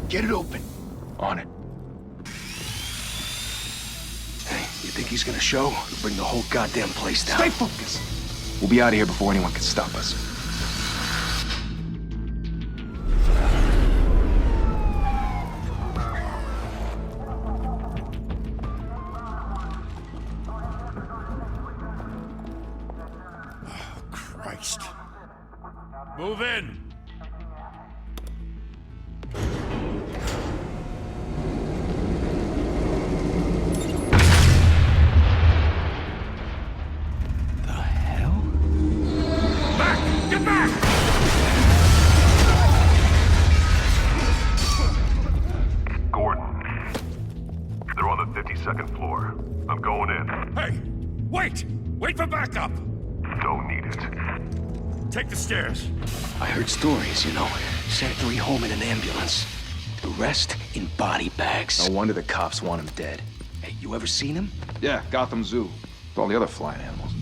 Get it open. On it. Hey, you think he's gonna show? He'll bring the whole goddamn place down. Stay focused. We'll be out of here before anyone can stop us. Christ. Move in! The hell? Back! Get back! Gordon. They're on the 52nd floor. I'm going in. Hey! Wait! Wait for backup! Don't need it. Take the stairs. I heard stories, you know. Sent 3 home in an ambulance. The rest in body bags. No wonder the cops want him dead. Hey, you ever seen him? Yeah, Gotham Zoo. With all the other flying animals.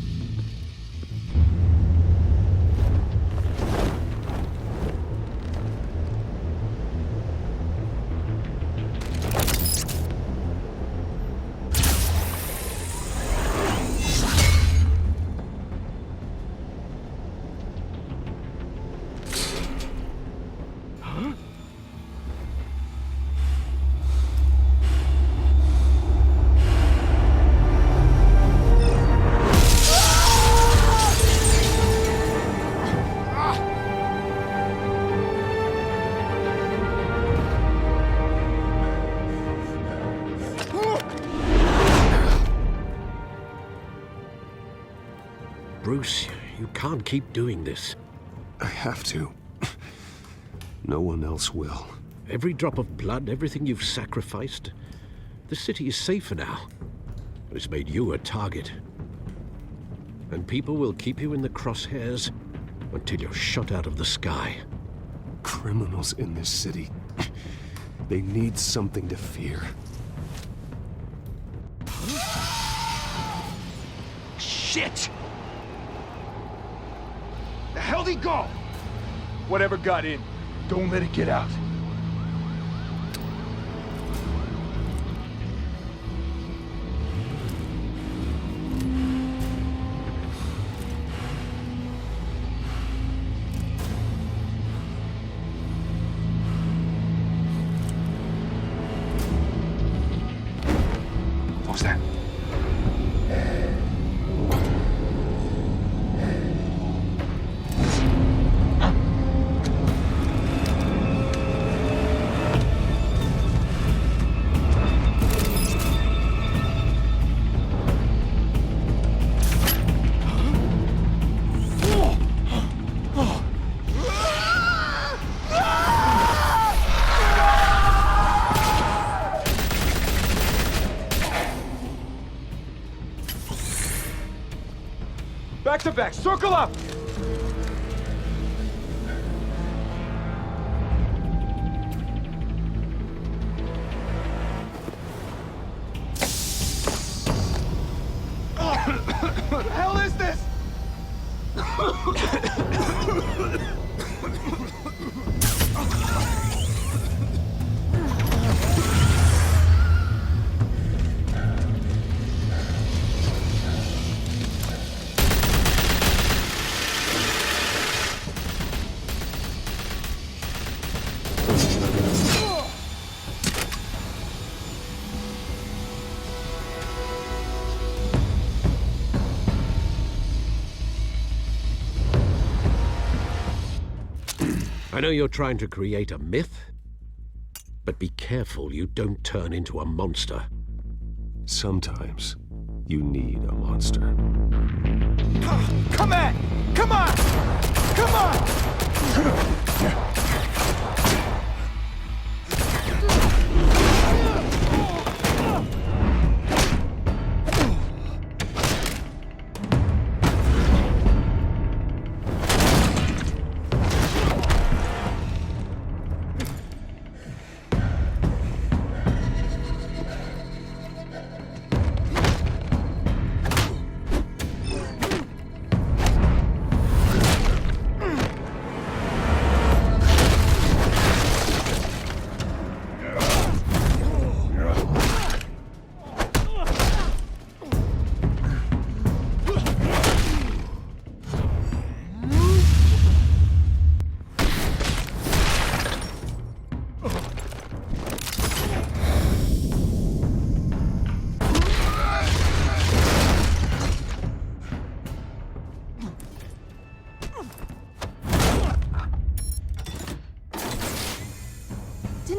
Bruce, you can't keep doing this. I have to. No one else will. Every drop of blood, everything you've sacrificed. The city is safer now. But it's made you a target. And people will keep you in the crosshairs until you're shot out of the sky. Criminals in this city. They need something to fear. Shit! The hell'd he go? Whatever got in, don't let it get out. What was that? Back to back, circle up! What the hell is this? I know you're trying to create a myth, but be careful you don't turn into a monster. Sometimes you need a monster. Come on! Come on! Come on!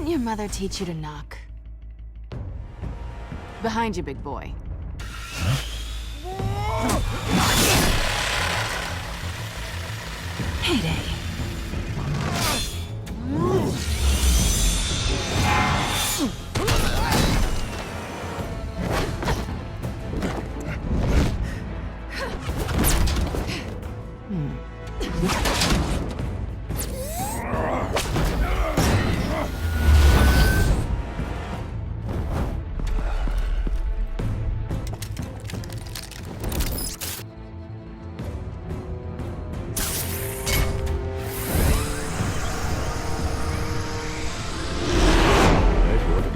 Didn't your mother teach you to knock? Behind you, big boy. Heyday.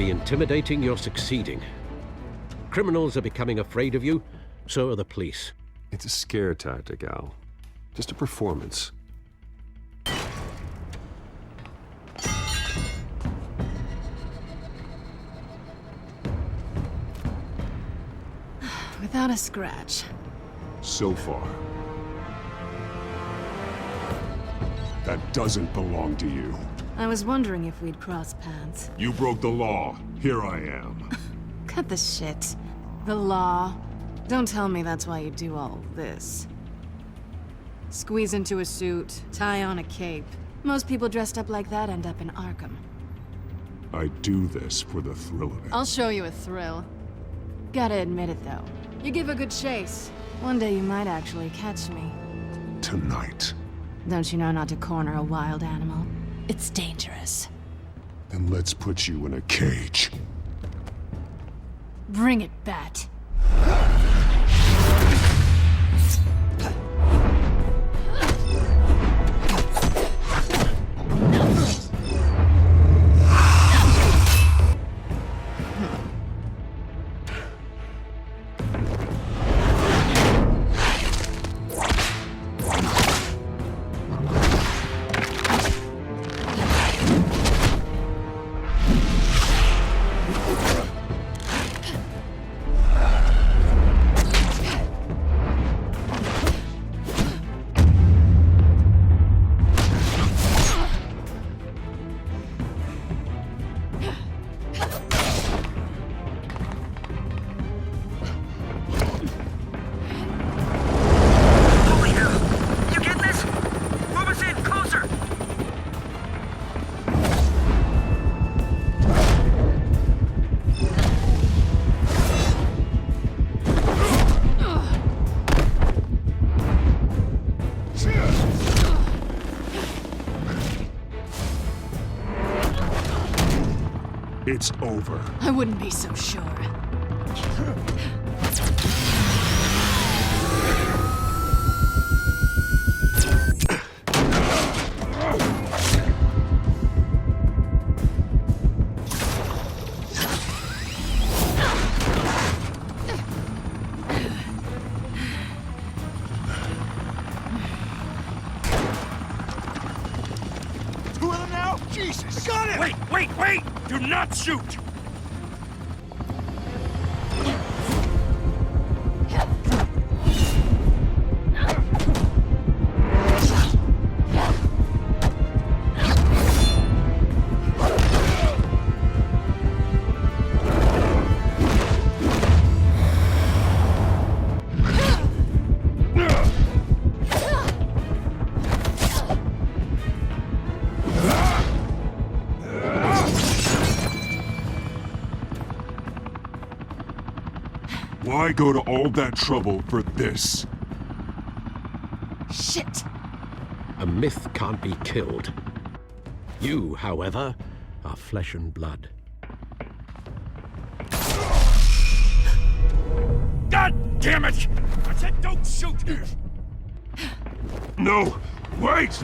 Intimidating, you're succeeding. Criminals are becoming afraid of you, so are the police. It's a scare tactic, Al. Just a performance. Without a scratch. So far. That doesn't belong to you. I was wondering if we'd cross paths. You broke the law. Here I am. Cut the shit. The law. Don't tell me that's why you do all this. Squeeze into a suit, tie on a cape. Most people dressed up like that end up in Arkham. I do this for the thrill of it. I'll show you a thrill. Gotta admit it, though. You give a good chase. One day you might actually catch me. Tonight. Don't you know not to corner a wild animal? It's dangerous. Then let's put you in a cage. Bring it, Bat. It's over. I wouldn't be so sure. Two of them now? Jesus! Got it! Wait! Do not shoot! Why go to all that trouble for this? Shit! A myth can't be killed. You, however, are flesh and blood. God damn it! I said don't shoot! No! Wait!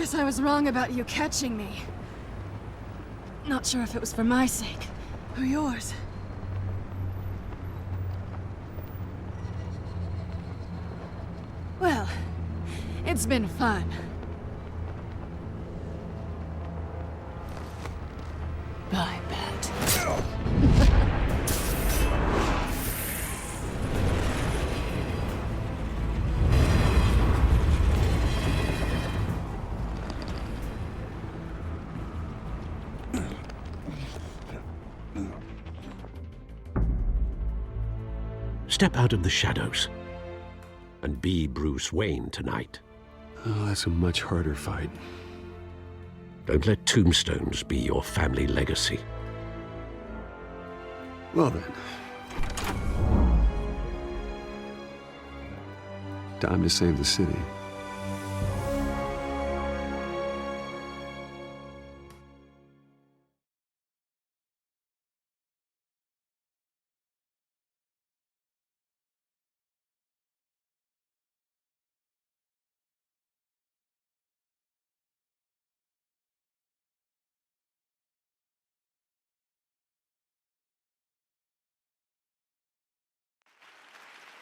Guess I was wrong about you catching me. Not sure if it was for my sake or yours. Well, it's been fun. Bye, Bat. Step out of the shadows and be Bruce Wayne tonight. Oh, that's a much harder fight. Don't let tombstones be your family legacy. Well then. Time to save the city.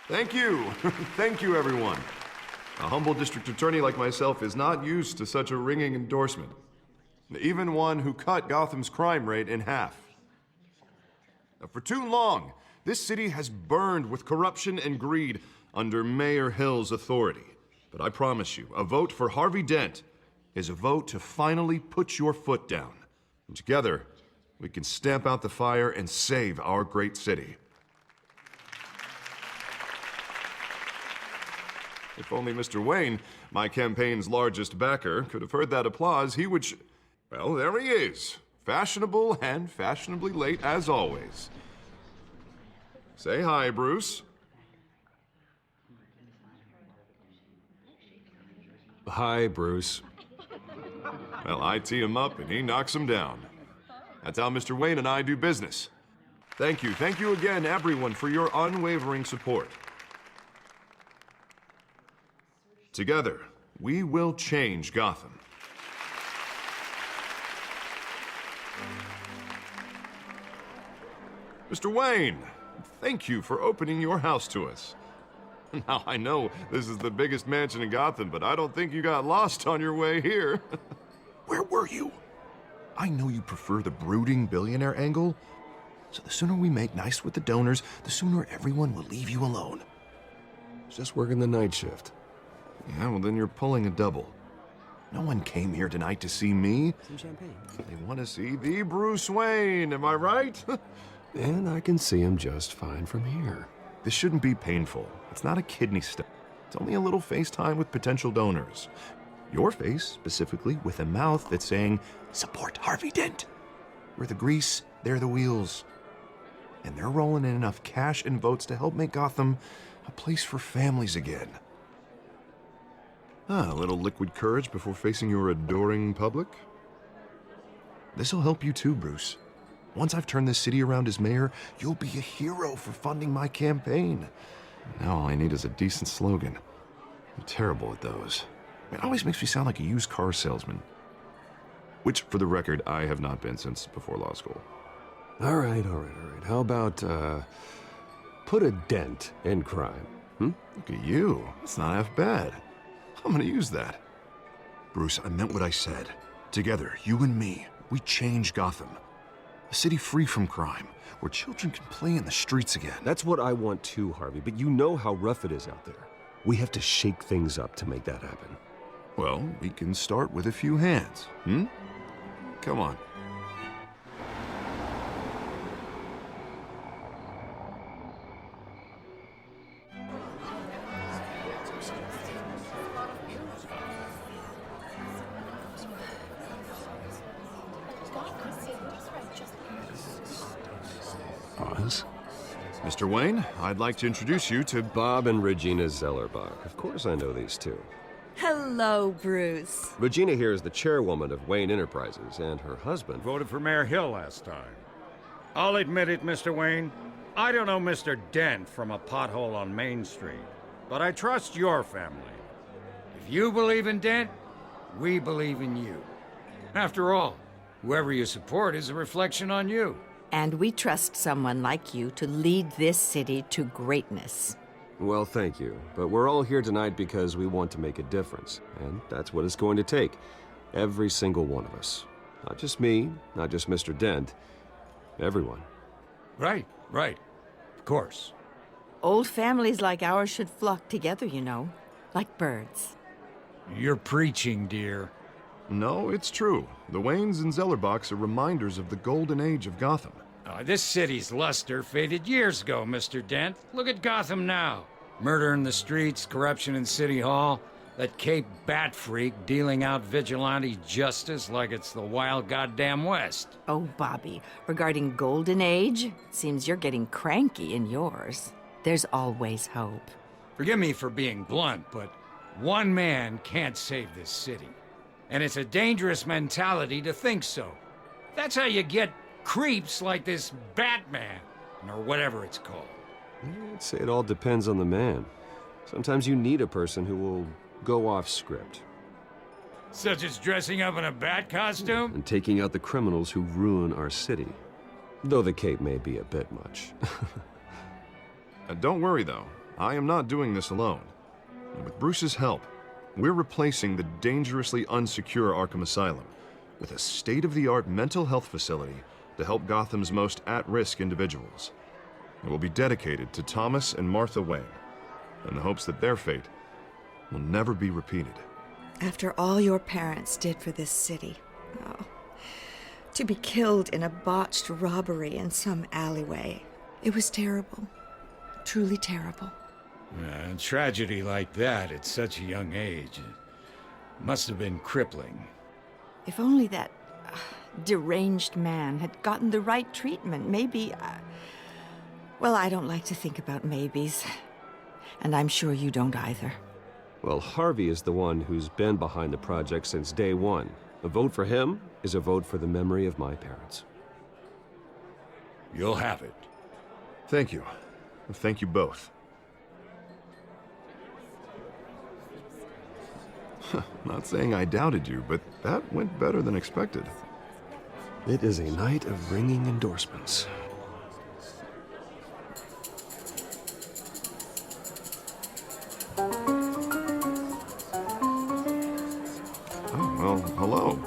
Thank you. Thank you, everyone. A humble district attorney like myself is not used to such a ringing endorsement. Even one who cut Gotham's crime rate in half. For too long, this city has burned with corruption and greed under Mayor Hill's authority. But I promise you, a vote for Harvey Dent is a vote to finally put your foot down. And together, we can stamp out the fire and save our great city. If only Mr. Wayne, my campaign's largest backer, could have heard that applause, he would well, there he is. Fashionable and fashionably late as always. Say hi, Bruce. Hi, Bruce. Well, I tee him up and he knocks him down. That's how Mr. Wayne and I do business. Thank you again, everyone, for your unwavering support. Together, we will change Gotham. Mr. Wayne, thank you for opening your house to us. Now, I know this is the biggest mansion in Gotham, but I don't think you got lost on your way here. Where were you? I know you prefer the brooding billionaire angle, so the sooner we make nice with the donors, the sooner everyone will leave you alone. Just working the night shift. Yeah, well, then you're pulling a double. No one came here tonight to see me. Some champagne. They want to see the Bruce Wayne, am I right? And I can see him just fine from here. This shouldn't be painful. It's not a kidney stone. It's only a little FaceTime with potential donors. Your face, specifically, with a mouth that's saying, support Harvey Dent. We're the grease, they're the wheels. And they're rolling in enough cash and votes to help make Gotham a place for families again. A little liquid courage before facing your adoring public. This'll help you too, Bruce. Once I've turned this city around as mayor, you'll be a hero for funding my campaign. Now all I need is a decent slogan. I'm terrible at those. It always makes me sound like a used car salesman. Which, for the record, I have not been since before law school. All right. How about, put a dent in crime? Look at you. It's not half bad. I'm gonna use that. Bruce, I meant what I said. Together, you and me, we change Gotham. A city free from crime, where children can play in the streets again. That's what I want too, Harvey, but you know how rough it is out there. We have to shake things up to make that happen. Well, we can start with a few hands, Come on. Pause. Mr. Wayne, I'd like to introduce you to Bob and Regina Zellerbach. Of course I know these two. Hello, Bruce. Regina here is the chairwoman of Wayne Enterprises, and her husband... Voted for Mayor Hill last time. I'll admit it, Mr. Wayne. I don't know Mr. Dent from a pothole on Main Street, but I trust your family. If you believe in Dent, We believe in you. After all, whoever you support is a reflection on you. And we trust someone like you to lead this city to greatness. Well, thank you. But we're all here tonight because we want to make a difference. And that's what it's going to take. Every single one of us. Not just me, not just Mr. Dent. Everyone. Right. Of course. Old families like ours should flock together, you know. Like birds. You're preaching, dear. No, it's true. The Waynes and Zellerbachs are reminders of the golden age of Gotham. This city's luster faded years ago, Mr. Dent. Look at Gotham now. Murder in the streets, corruption in City Hall, that Cape Bat freak dealing out vigilante justice like it's the wild goddamn West. Oh, Bobby, regarding Golden Age, it seems you're getting cranky in yours. There's always hope. Forgive me for being blunt, but one man can't save this city. And it's a dangerous mentality to think so. That's how you get creeps like this Batman, or whatever it's called. I'd say it all depends on the man. Sometimes you need a person who will go off script. Such as dressing up in a bat costume? And taking out the criminals who ruin our city. Though the cape may be a bit much. Don't worry, though. I am not doing this alone. And with Bruce's help, we're replacing the dangerously unsecure Arkham Asylum with a state-of-the-art mental health facility to help Gotham's most at-risk individuals. It will be dedicated to Thomas and Martha Wayne, in the hopes that their fate will never be repeated. After all your parents did for this city, oh, to be killed in a botched robbery in some alleyway, it was terrible. Truly terrible. A tragedy like that at such a young age must have been crippling. If only that deranged man had gotten the right treatment, maybe... well, I don't like to think about maybes. And I'm sure you don't either. Well, Harvey is the one who's been behind the project since day one. A vote for him is a vote for the memory of my parents. You'll have it. Thank you. Thank you both. Not saying I doubted you, but that went better than expected. It is a night of ringing endorsements. Oh, well, hello.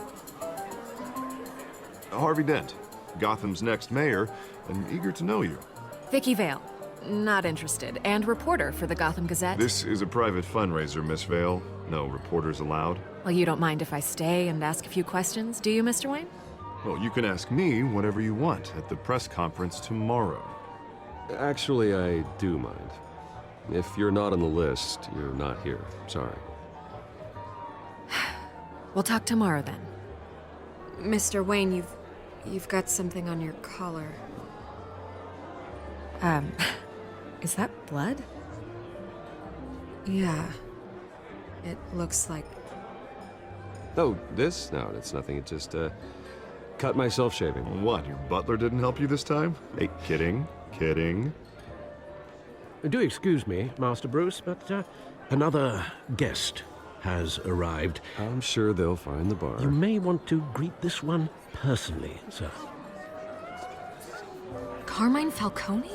Harvey Dent, Gotham's next mayor, and eager to know you. Vicky Vale. Not interested. And reporter for the Gotham Gazette. This is a private fundraiser, Miss Vale. No reporters allowed. Well, you don't mind if I stay and ask a few questions, do you, Mr. Wayne? Well, you can ask me whatever you want at the press conference tomorrow. Actually, I do mind. If you're not on the list, you're not here. Sorry. We'll talk tomorrow then. Mr. Wayne, you've got something on your collar. Is that blood? Yeah. It looks like... Oh, this? No, it's nothing. It just, cut myself shaving. What, your butler didn't help you this time? Hey, kidding. Do excuse me, Master Bruce, but another guest has arrived. I'm sure they'll find the bar. You may want to greet this one personally, sir. Carmine Falcone?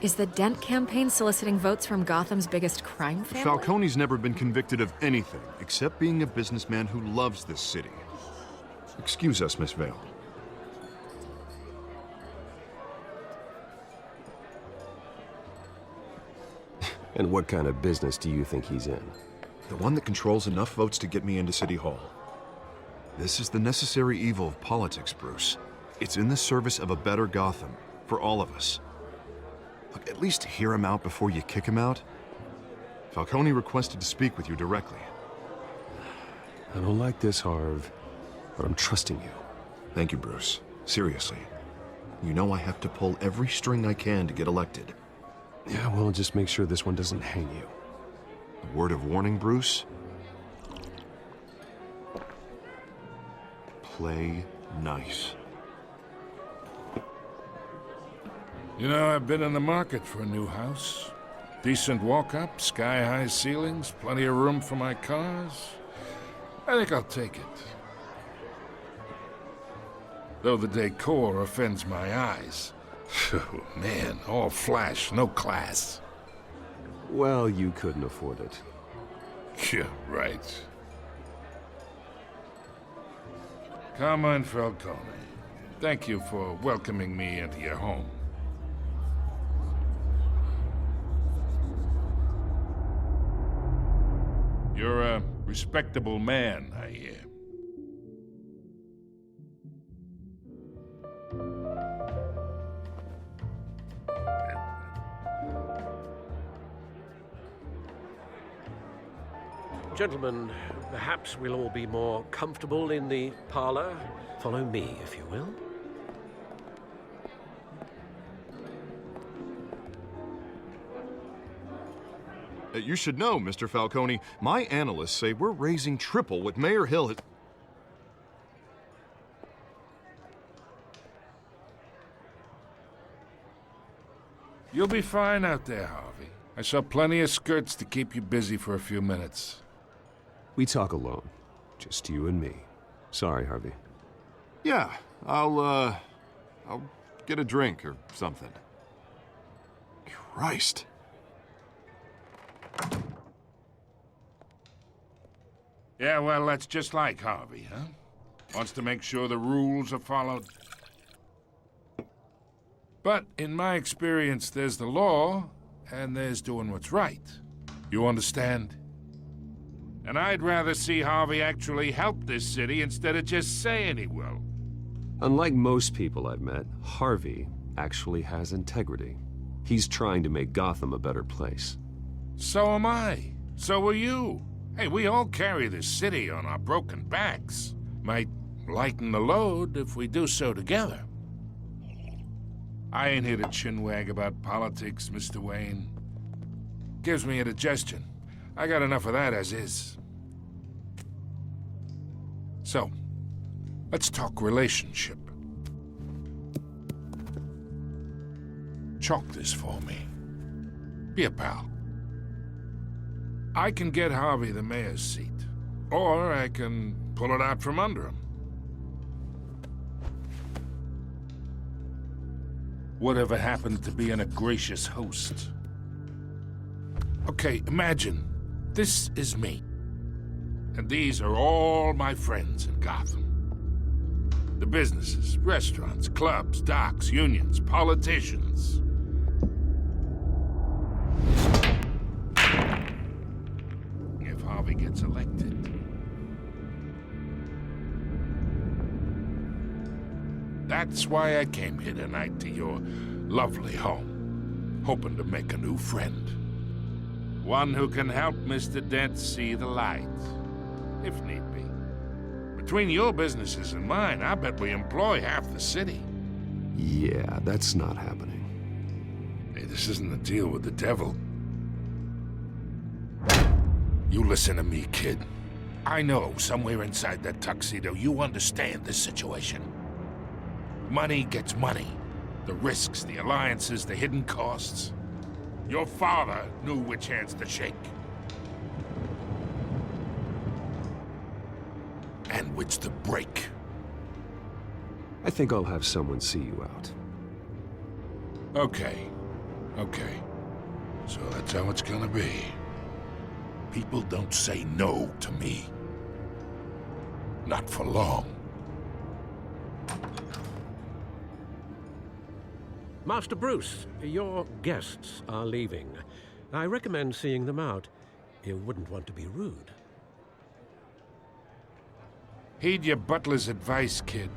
Is the Dent campaign soliciting votes from Gotham's biggest crime family? Falcone's never been convicted of anything except being a businessman who loves this city. Excuse us, Miss Vale. And what kind of business do you think he's in? The one that controls enough votes to get me into City Hall. This is the necessary evil of politics, Bruce. It's in the service of a better Gotham, for all of us. Look, at least hear him out before you kick him out. Falcone requested to speak with you directly. I don't like this, Harv, but I'm trusting you. Thank you, Bruce. Seriously. You know I have to pull every string I can to get elected. Yeah, well, just make sure this one doesn't hang you. A word of warning, Bruce? Play nice. You know, I've been in the market for a new house. Decent walk-up, sky-high ceilings, plenty of room for my cars. I think I'll take it. Though the decor offends my eyes. Oh, man, all flash, no class. Well, you couldn't afford it. Yeah, right. Carmine Falcone, thank you for welcoming me into your home. You're a respectable man, I hear. Gentlemen, perhaps we'll all be more comfortable in the parlor. Follow me, if you will. You should know, Mr. Falcone, my analysts say we're raising triple what Mayor Hill had... You'll be fine out there, Harvey. I saw plenty of skirts to keep you busy for a few minutes. We talk alone. Just you and me. Sorry, Harvey. Yeah, I'll get a drink or something. Christ. Yeah, well, that's just like Harvey, huh? Wants to make sure the rules are followed. But in my experience, there's the law, and there's doing what's right. You understand? And I'd rather see Harvey actually help this city instead of just saying he will. Unlike most people I've met, Harvey actually has integrity. He's trying to make Gotham a better place. So am I. So are you. Hey, we all carry this city on our broken backs. Might lighten the load if we do so together. I ain't here to chinwag about politics, Mr. Wayne. Gives me indigestion. I got enough of that as is. So, let's talk relationship. Chalk this for me. Be a pal. I can get Harvey the mayor's seat, or I can pull it out from under him. Whatever happened to being a gracious host? Okay, imagine this is me, and these are all my friends in Gotham. The businesses, restaurants, clubs, docks, unions, politicians. If Harvey gets elected, that's why I came here tonight to your lovely home, hoping to make a new friend. One who can help Mr. Dent see the light, if need be. Between your businesses and mine, I bet we employ half the city. Yeah, that's not happening. Hey, this isn't a deal with the devil. You listen to me, kid. I know somewhere inside that tuxedo you understand this situation. Money gets money. The risks, the alliances, the hidden costs. Your father knew which hands to shake. And which to break. I think I'll have someone see you out. Okay. So that's how it's gonna be. People don't say no to me. Not for long. Master Bruce, your guests are leaving. I recommend seeing them out. You wouldn't want to be rude. Heed your butler's advice, kid.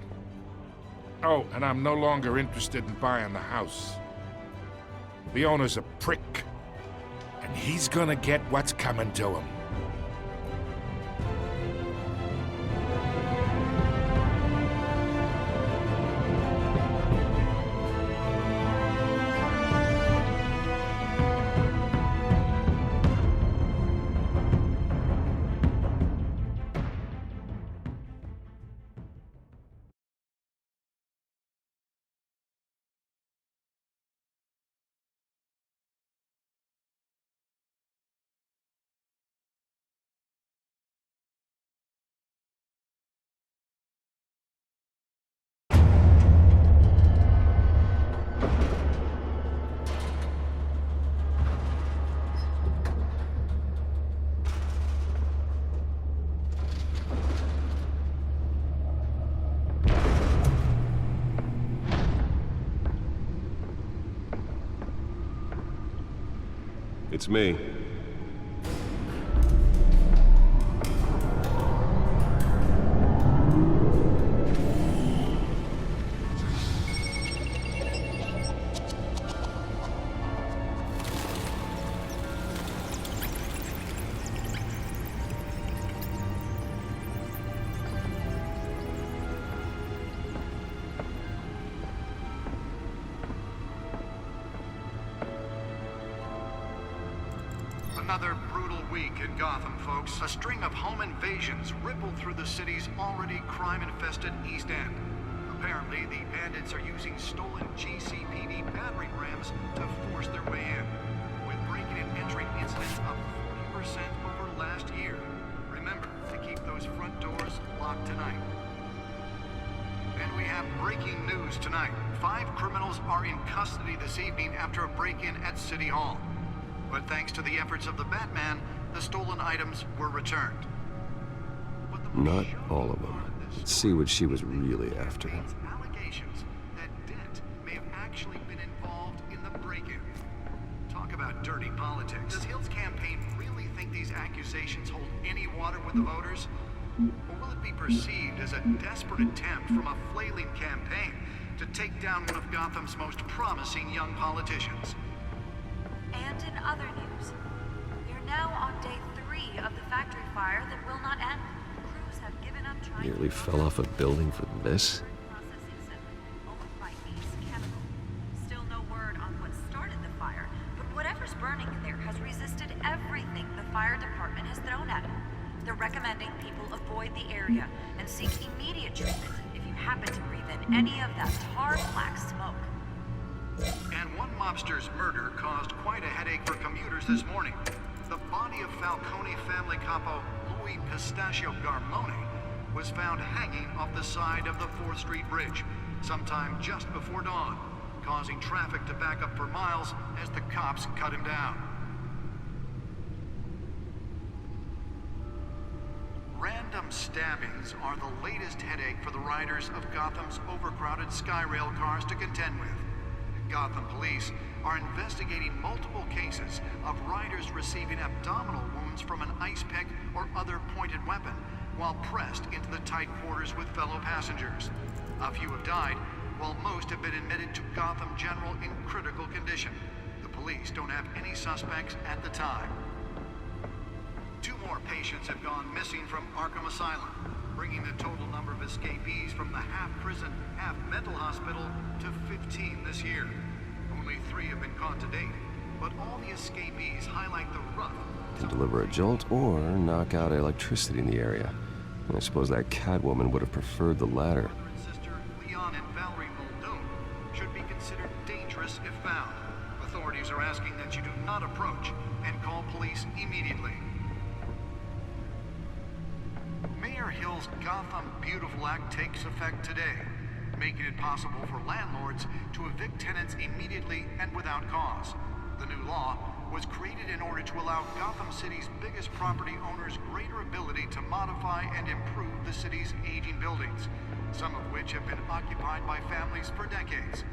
Oh, and I'm no longer interested in buying the house. The owner's a prick, and he's gonna get what's coming to him. It's me. Another brutal week in Gotham, folks. A string of home invasions rippled through the city's already crime-infested East End. Apparently, the bandits are using stolen GCPD battering rams to force their way in, with breaking and entering incidents up 40% over last year. Remember to keep those front doors locked tonight. And we have breaking news tonight. 5 criminals are in custody this evening after a break-in at City Hall. But thanks to the efforts of the Batman, the stolen items were returned. Not all of them. Let's see what she was really after. Allegations that Dent may have actually been involved in the break-in. Talk about dirty politics. Does Hill's campaign really think these accusations hold any water with the voters? Or will it be perceived as a desperate attempt from a flailing campaign to take down one of Gotham's most promising young politicians? And in other news, we are now on day 3 of the factory fire that will not end. Crews have given up trying Nearly fell off a building for this. processing center owned by Ace Chemical. Still no word on what started the fire, but whatever's burning in there has resisted everything the fire department has thrown at it. They're recommending people avoid the area and seek immediate treatment if you happen to breathe in any of that tar black smoke. And one mobster's murder caused quite a headache for commuters this morning. The body of Falcone family capo Louis Pistachio Garmone was found hanging off the side of the 4th Street Bridge sometime just before dawn, causing traffic to back up for miles as the cops cut him down. Random stabbings are the latest headache for the riders of Gotham's overcrowded Skyrail cars to contend with. Gotham police are investigating multiple cases of riders receiving abdominal wounds from an ice pick or other pointed weapon while pressed into the tight quarters with fellow passengers. A few have died, while most have been admitted to Gotham General in critical condition. The police don't have any suspects at the time. 2 more patients have gone missing from Arkham Asylum, bringing the total number of escapees from the half-prison, half-mental hospital to 15 this year. Only 3 have been caught to date, but all the escapees highlight the rough. To deliver a jolt or knock out electricity in the area. I suppose that Catwoman would have preferred the latter. Brother and sister Leon and Valerie Muldoon should be considered dangerous if found. Authorities are asking that you do not approach and call police immediately. Mayor Hill's Gotham Beautiful Act takes effect today, making it possible for landlords to evict tenants immediately and without cause. The new law was created in order to allow Gotham City's biggest property owners greater ability to modify and improve the city's aging buildings, some of which have been occupied by families for decades.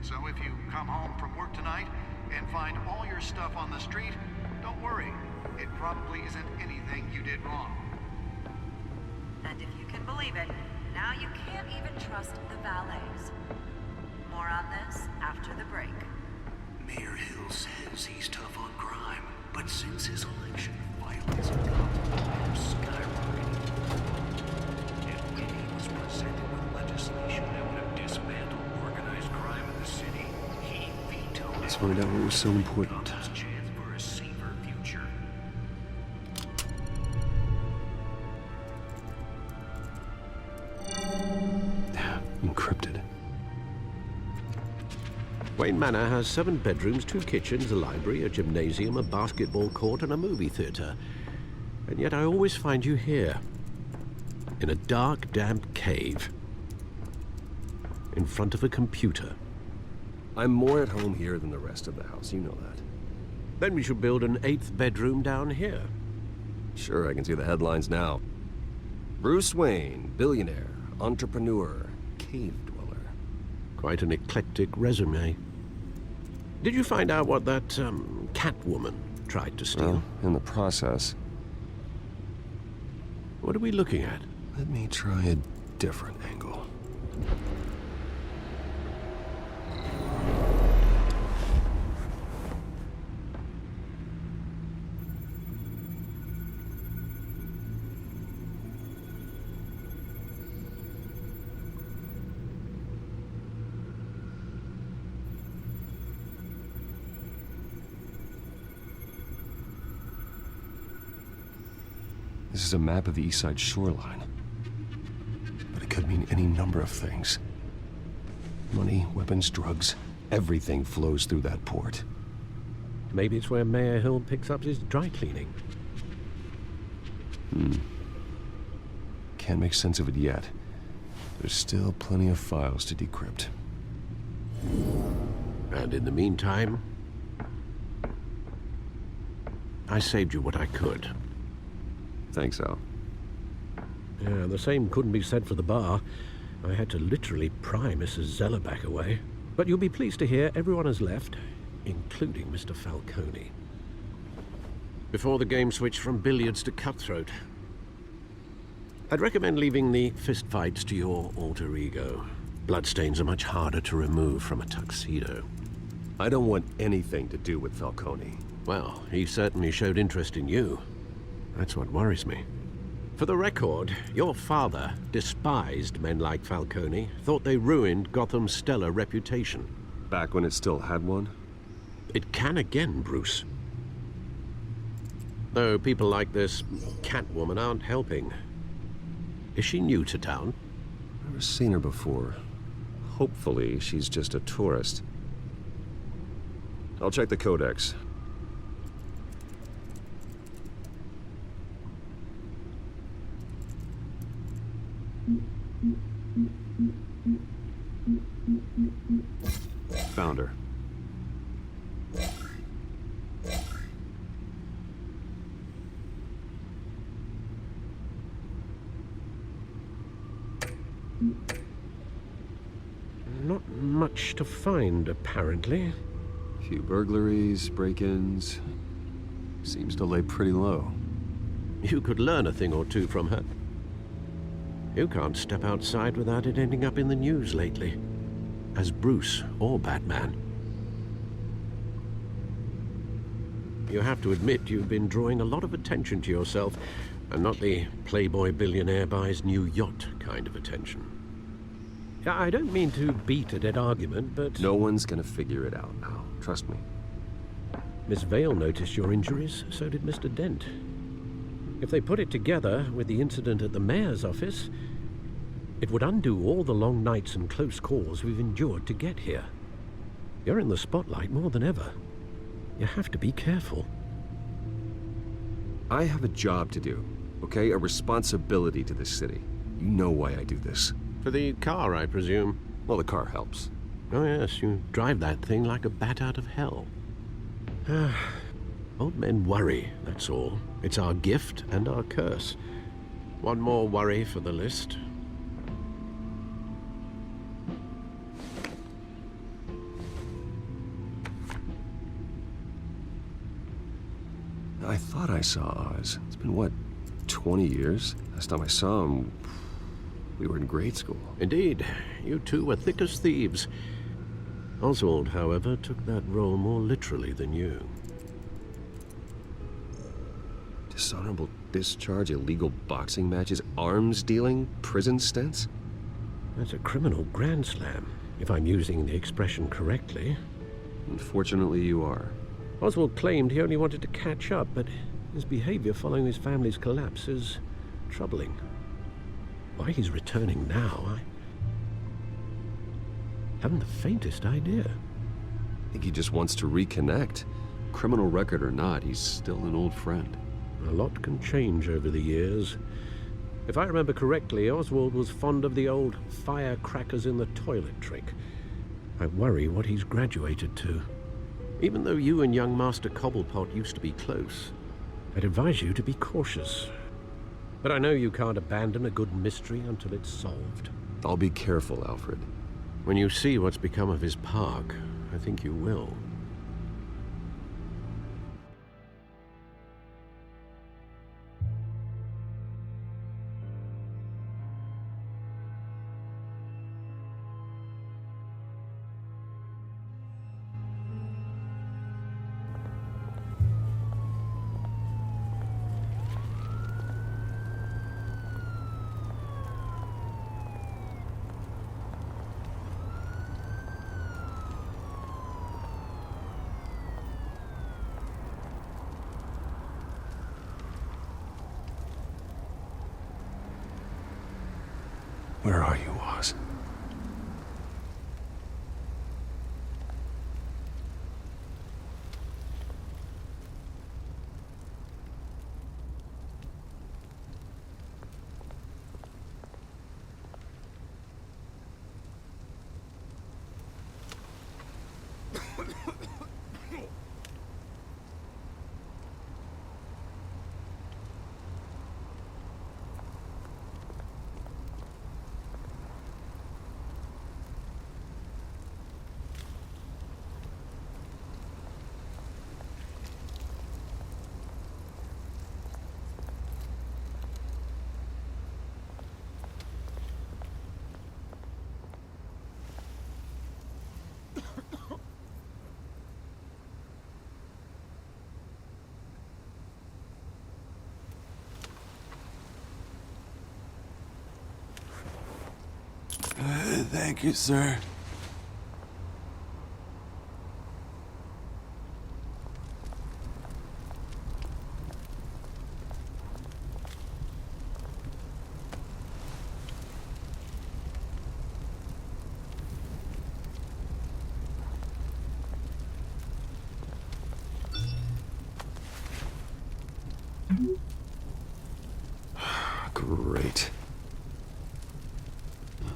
So if you come home from work tonight and find all your stuff on the street, don't worry. It probably isn't anything you did wrong. And if you can believe it, now you can't even trust the valets. More on this after the break. Mayor Hill says he's tough on crime, but since his election, violence in Gotham have skyrocketed. And when he was presented with legislation that would have dismantled organized crime in the city, he vetoed it. Let's find out what was so important. Gotham's chance for a safer future. Encrypted. Wayne Manor has 7 bedrooms, 2 kitchens, a library, a gymnasium, a basketball court, and a movie theater. And yet I always find you here, in a dark, damp cave, in front of a computer. I'm more at home here than the rest of the house, you know that. Then we should build an 8th bedroom down here. Sure, I can see the headlines now. Bruce Wayne, billionaire, entrepreneur, cave dweller. Quite an eclectic resume. Did you find out what that, Catwoman tried to steal. Well, in the process. What are we looking at? Let me try a different angle. This is a map of the east side shoreline. But it could mean any number of things. Money, weapons, drugs, everything flows through that port. Maybe it's where Mayor Hill picks up his dry cleaning. Can't make sense of it yet. There's still plenty of files to decrypt. And in the meantime, I saved you what I could. Thanks, Al. Yeah, the same couldn't be said for the bar. I had to literally pry Mrs. Zeller back away. But you'll be pleased to hear everyone has left, including Mr. Falcone. Before the game switched from billiards to cutthroat. I'd recommend leaving the fistfights to your alter ego. Bloodstains are much harder to remove from a tuxedo. I don't want anything to do with Falcone. Well, he certainly showed interest in you. That's what worries me. For the record, your father despised men like Falcone, thought they ruined Gotham's stellar reputation. Back when it still had one? It can again, Bruce. Though people like this Catwoman aren't helping. Is she new to town? Never seen her before. Hopefully, she's just a tourist. I'll check the codex. Found her. Not much to find, apparently. Few burglaries, break-ins. Seems to lay pretty low. You could learn a thing or two from her. You can't step outside without it ending up in the news lately. As Bruce or Batman. You have to admit you've been drawing a lot of attention to yourself, and not the playboy billionaire buys new yacht kind of attention. I don't mean to beat a dead argument, but... No one's gonna figure it out now. Trust me. Miss Vale noticed your injuries, so did Mr. Dent. If they put it together with the incident at the mayor's office, it would undo all the long nights and close calls we've endured to get here. You're in the spotlight more than ever. You have to be careful. I have a job to do, okay? A responsibility to this city. You know why I do this. For the car, I presume? Well, the car helps. Oh yes, you drive that thing like a bat out of hell. Old men worry, that's all. It's our gift and our curse. One more worry for the list. I thought I saw Oz. It's been, what, 20 years? Last time I saw him, we were in grade school. Indeed. You two were thick as thieves. Oswald, however, took that role more literally than you. Dishonorable discharge, illegal boxing matches, arms dealing, prison stints? That's a criminal grand slam, if I'm using the expression correctly. Unfortunately, you are. Oswald claimed he only wanted to catch up, but his behavior following his family's collapse is troubling. Why he's returning now, I haven't the faintest idea. I think he just wants to reconnect. Criminal record or not, he's still an old friend. A lot can change over the years. If I remember correctly, Oswald was fond of the old firecrackers in the toilet trick. I worry what he's graduated to. Even though you and young Master Cobblepot used to be close, I'd advise you to be cautious. But I know you can't abandon a good mystery until it's solved. I'll be careful, Alfred. When you see what's become of his park, I think you will. Where are you, Oz? Thank you, sir. Great.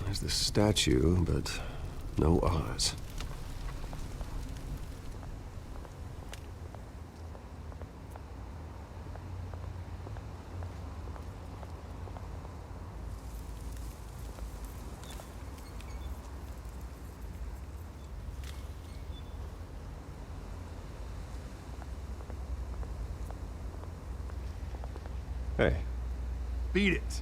There's the statue, but no Oz. Hey. Beat it.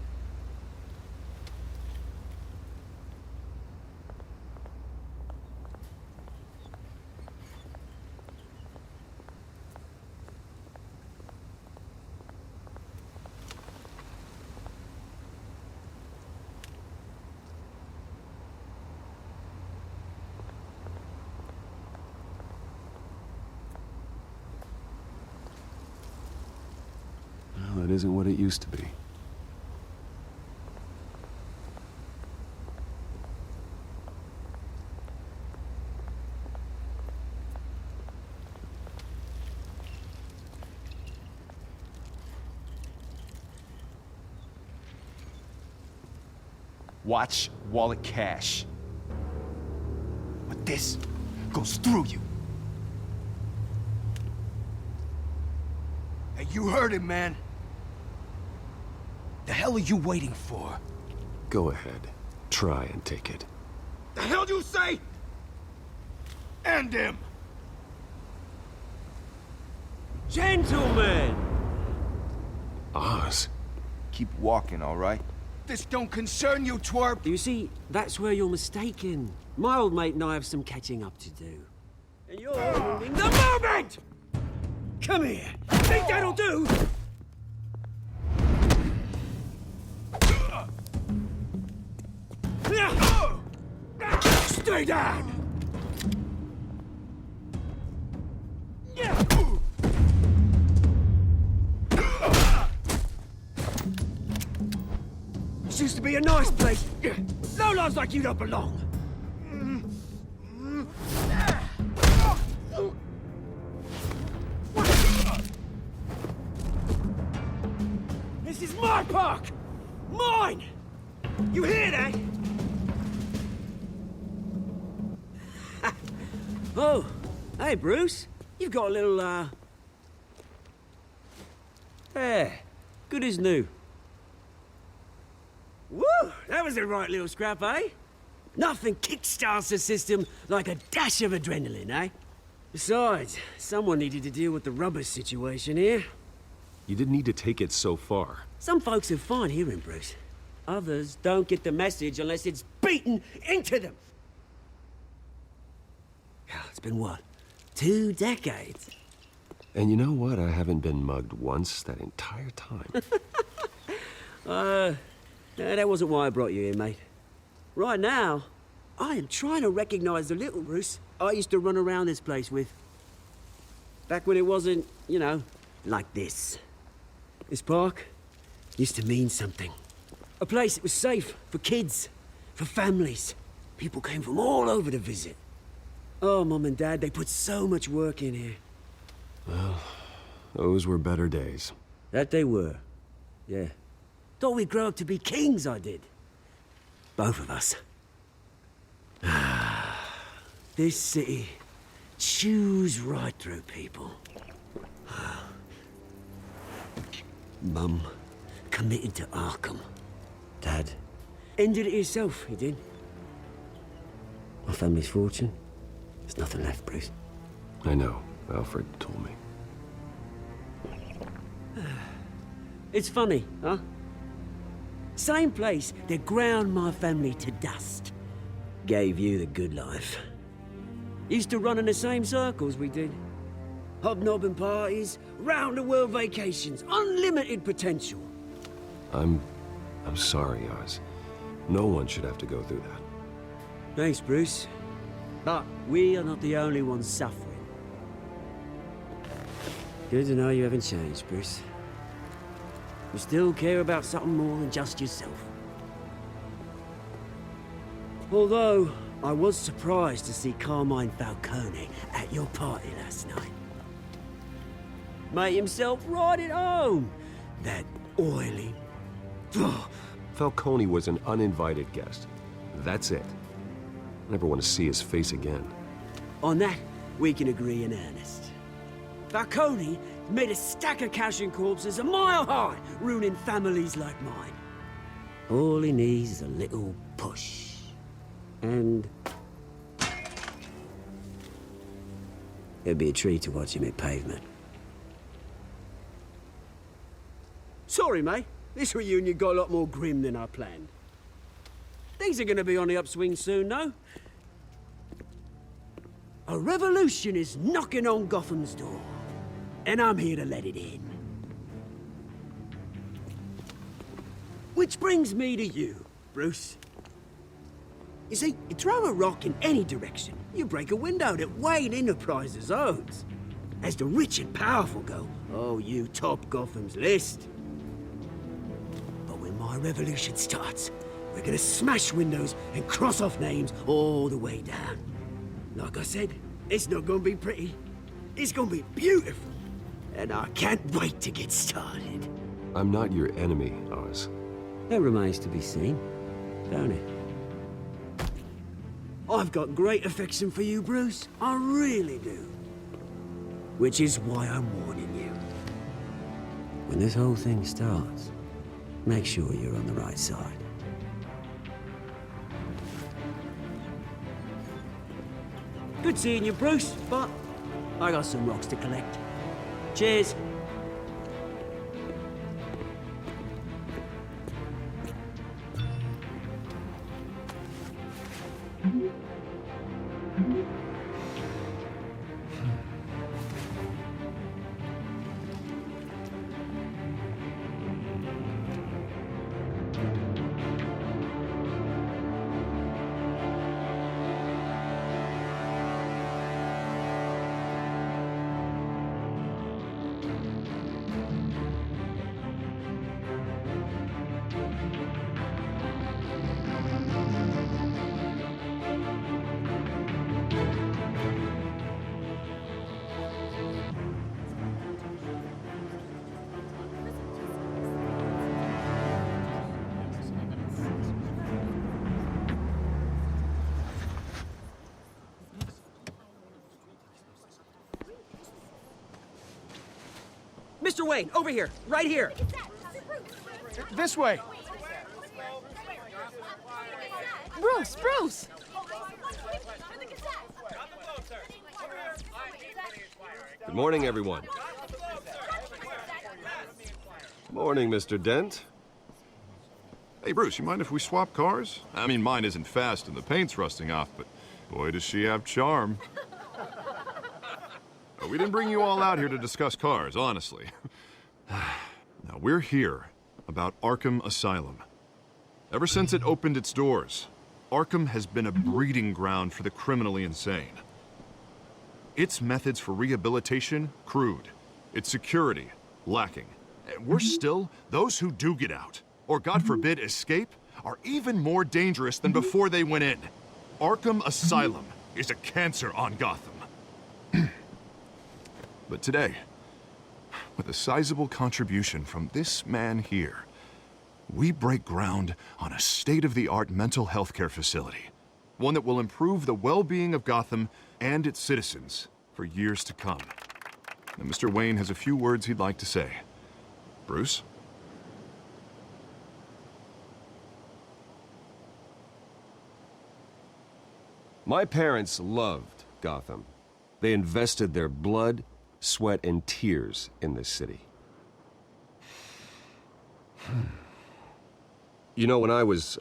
Well, it isn't what it used to be. Watch wallet cash. But this goes through you. Hey, you heard him, man. The hell are you waiting for? Go ahead. Try and take it. The hell do you say? End him! Gentlemen! Oz. Keep walking, all right? This don't concern you, twerp! You see, that's where you're mistaken. My old mate and I have some catching up to do. And you're ruining the moment! Come here! Think that'll do? Stay down! This used to be a nice place. No lives like you don't belong. This is my park! Mine! You hear that? Oh, hey, Bruce. You've got a little, hair. Good as new. Woo! That was a right little scrap, eh? Nothing kickstarts the system like a dash of adrenaline, eh? Besides, someone needed to deal with the rubber situation here. You didn't need to take it so far. Some folks have fine hearing, Bruce. Others don't get the message unless it's beaten into them. It's been, what, 2 decades? And you know what? I haven't been mugged once that entire time. That wasn't why I brought you here, mate. Right now, I am trying to recognize the little Bruce I used to run around this place with. Back when it wasn't, you know, like this. This park used to mean something. A place that was safe for kids for families. People came from all over to visit. Oh, Mum and Dad, they put so much work in here. Well, those were better days. That they were. Yeah. Thought we'd grow up to be kings, I did. Both of us. This city chews right through people. Mum committed to Arkham. Dad ended it himself, he did. My family's fortune. There's nothing left, Bruce. I know. Alfred told me. It's funny, huh? Same place that ground my family to dust. Gave you the good life. Used to run in the same circles we did. Hobnobbing parties, round-the-world vacations, unlimited potential. I'm sorry, Oz. No one should have to go through that. Thanks, Bruce. But we are not the only ones suffering. Good to know you haven't changed, Bruce. You still care about something more than just yourself. Although, I was surprised to see Carmine Falcone at your party last night. Made himself right at home. That oily... Falcone was an uninvited guest. That's it. I never want to see his face again. On that, we can agree in earnest. Falcone made a stack of cash and corpses a mile high, ruining families like mine. All he needs is a little push. And... it'd be a treat to watch him hit pavement. Sorry, mate. This reunion got a lot more grim than I planned. Things are gonna be on the upswing soon, though. A revolution is knocking on Gotham's door. And I'm here to let it in. Which brings me to you, Bruce. You see, you throw a rock in any direction, you break a window that Wayne Enterprises owns. As the rich and powerful go, oh, you top Gotham's list. But when my revolution starts, we're gonna smash windows and cross off names all the way down. Like I said, it's not gonna be pretty. It's gonna be beautiful. And I can't wait to get started. I'm not your enemy, Oz. That remains to be seen, don't it? I've got great affection for you, Bruce. I really do. Which is why I'm warning you. When this whole thing starts, make sure you're on the right side. Good seeing you, Bruce, but I got some rocks to collect. Cheers. Mr. Wayne, over here, right here. This way. Bruce, Bruce! Good morning, everyone. Morning, Mr. Dent. Hey, Bruce, you mind if we swap cars? I mean, mine isn't fast and the paint's rusting off, but boy, does she have charm. We didn't bring you all out here to discuss cars, honestly. Now, we're here about Arkham Asylum. Ever since it opened its doors, Arkham has been a breeding ground for the criminally insane. Its methods for rehabilitation, crude. Its security, lacking. And worse still, those who do get out, or God forbid, escape, are even more dangerous than before they went in. Arkham Asylum is a cancer on Gotham. But today, with a sizable contribution from this man here, we break ground on a state-of-the-art mental health care facility. One that will improve the well-being of Gotham and its citizens for years to come. And Mr. Wayne has a few words he'd like to say. Bruce? My parents loved Gotham. They invested their blood, sweat, and tears in this city. You know, when I was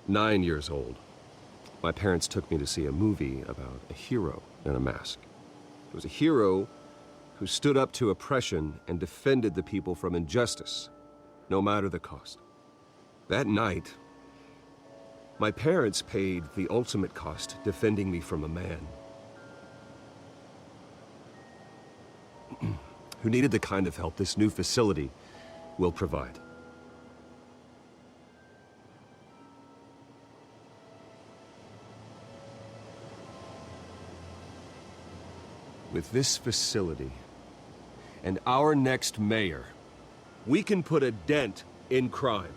9 years old, my parents took me to see a movie about a hero in a mask. It was a hero who stood up to oppression and defended the people from injustice, no matter the cost. That night, my parents paid the ultimate cost defending me from a man who needed the kind of help this new facility will provide. With this facility and our next mayor, we can put a dent in crime.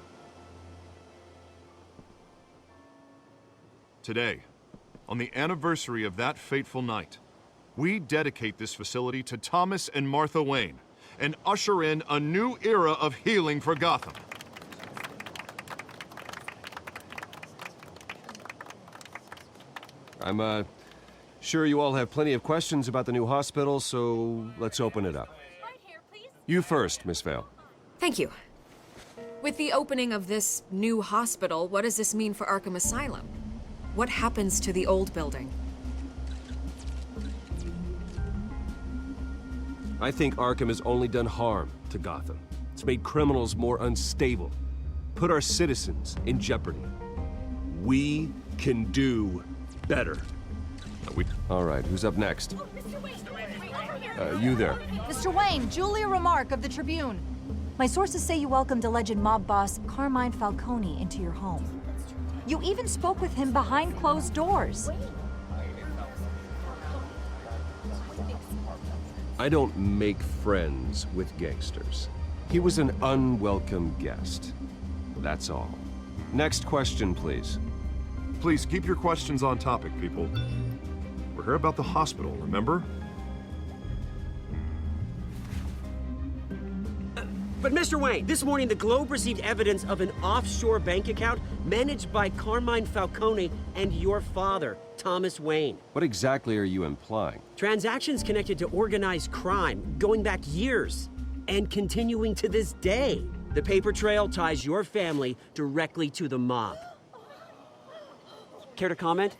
Today, on the anniversary of that fateful night, we dedicate this facility to Thomas and Martha Wayne and usher in a new era of healing for Gotham. I'm sure you all have plenty of questions about the new hospital, so let's open it up. You first, Miss Vale. Thank you. With the opening of this new hospital, what does this mean for Arkham Asylum? What happens to the old building? I think Arkham has only done harm to Gotham. It's made criminals more unstable, put our citizens in jeopardy. We can do better. All right, who's up next? You there. Mr. Wayne, Julia Remark of the Tribune. My sources say you welcomed alleged mob boss Carmine Falcone into your home. You even spoke with him behind closed doors. I don't make friends with gangsters. He was an unwelcome guest. That's all. Next question, please. Please keep your questions on topic, people. We're here about the hospital, remember? But Mr. Wayne, this morning the Globe received evidence of an offshore bank account managed by Carmine Falcone and your father, Thomas Wayne. What exactly are you implying? Transactions connected to organized crime going back years and continuing to this day. The paper trail ties your family directly to the mob. Care to comment?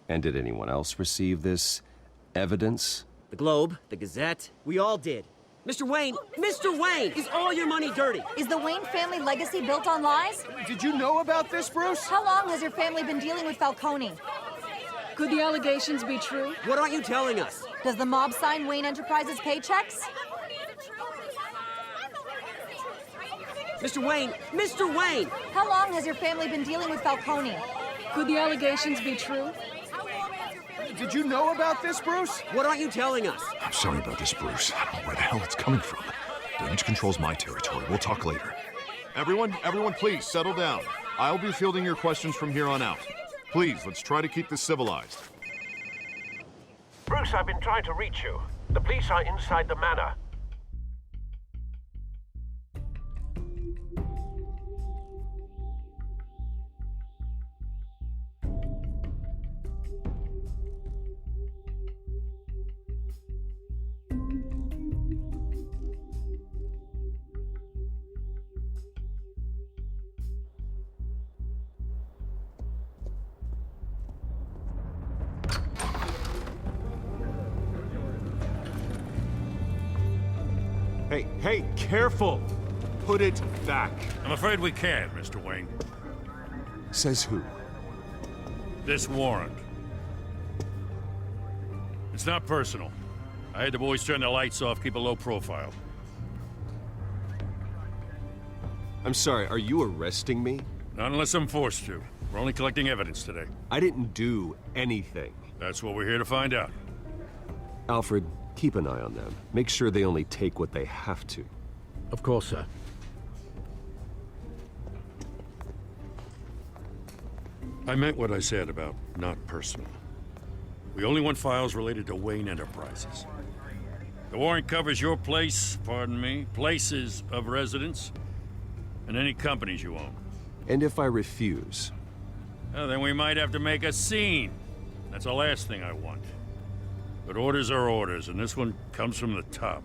And did anyone else receive this evidence? The Globe, the Gazette, we all did. Mr. Wayne, is all your money dirty? Is the Wayne family legacy built on lies? Did you know about this, Bruce? How long has your family been dealing with Falcone? Could the allegations be true? What aren't you telling us? Does the mob sign Wayne Enterprises paychecks? Mr. Wayne! How long has your family been dealing with Falcone? Could the allegations be true? Did you know about this, Bruce? What aren't you telling us? I'm sorry about this, Bruce. I don't know where the hell it's coming from. Damage control's my territory. We'll talk later. Everyone, please settle down. I'll be fielding your questions from here on out. Please, let's try to keep this civilized. Bruce, I've been trying to reach you. The police are inside the manor. Hey, careful! Put it back. I'm afraid we can't, Mr. Wayne. Says who? This warrant. It's not personal. I had the boys turn the lights off, keep a low profile. I'm sorry, are you arresting me? Not unless I'm forced to. We're only collecting evidence today. I didn't do anything. That's what we're here to find out. Alfred, keep an eye on them. Make sure they only take what they have to. Of course, sir. I meant what I said about not personal. We only want files related to Wayne Enterprises. The warrant covers your place, pardon me, places of residence, and any companies you own. And if I refuse? Well, then we might have to make a scene. That's the last thing I want. But orders are orders, and this one comes from the top.